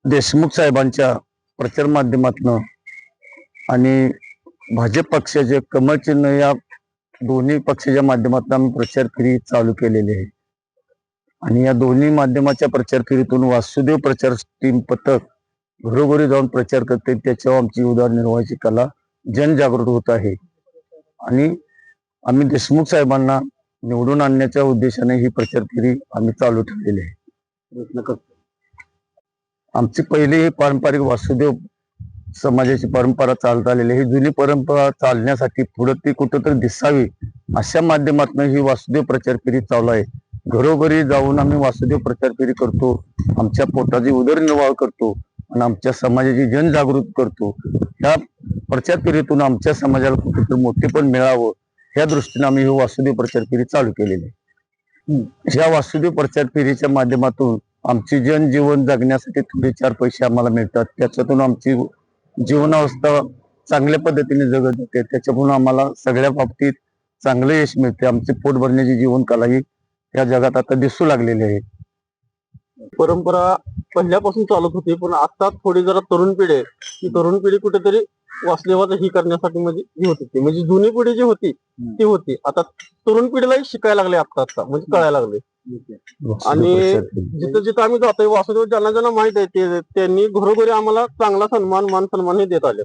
देशमुख साहेबांच्या प्रचार माध्यमातून आणि भाजप पक्षाचे कमळ चिन्ह या दोन्ही पक्षाच्या माध्यमातून आम्ही प्रचार फेरी चालू केलेली आहे। आणि या दोन्ही माध्यमाच्या प्रचार फेरीतून वासुदेव प्रचार टीम पथक घरोघरी जाऊन प्रचार करते, त्याच्यावर आमची उदरनिर्वाहाची कला जनजागृत होत आहे। आणि आम्ही देशमुख साहेबांना निवडून आणण्याच्या उद्देशाने ही प्रचार फेरी आम्ही चालू ठेवलेली आहे। प्रयत्न करतो। आमची पहिली पारंपरिक वासुदेव समाजाची परंपरा चालत आलेली, ही जुनी परंपरा चालण्यासाठी पुढे ती कुठेतरी दिसावी अशा माध्यमातून ही वासुदेव प्रचार फेरी चालू आहे। घरोघरी जाऊन आम्ही वासुदेव प्रचार फेरी करतो, आमच्या पोटाची उदरनिर्वाह करतो आणि आमच्या समाजाची जनजागृती करतो। ह्या प्रचार फेरीतून आमच्या समाजाला कुठेतरी मोठेपण मिळावं या दृष्टीने आम्ही ही वासुदेव प्रचार फेरी चालू केलेली आहे। या वासुदेव प्रचार फेरीच्या माध्यमातून आमची जनजीवन जगण्यासाठी थोडे चार पैसे आम्हाला मिळतात, त्याच्यातून आमची जीवनावस्था चांगल्या पद्धतीने जगत होते, त्याच्यातून आम्हाला सगळ्या बाबतीत चांगलं यश मिळते। आमची पोट भरण्याची जीवन कला ही या जगात आता दिसू लागलेली आहे। परंपरा पहिल्यापासून चालत होती, पण आता थोडी जरा तरुण पिढी आहे, ती तरुण पिढी कुठेतरी वासुदेवाचं ही करण्यासाठी ही होती, म्हणजे जुनी पिढी जी होती ती होती, आता तरुण पिढीलाही शिकायला लागले, आता म्हणजे कळायला लागले। आणि जिथं जिथं आम्ही जातोय वासुदेव ज्यांना ज्यांना माहित आहे त्यांनी घरोघरी आम्हाला चांगला मान सन्मान हे देत आले।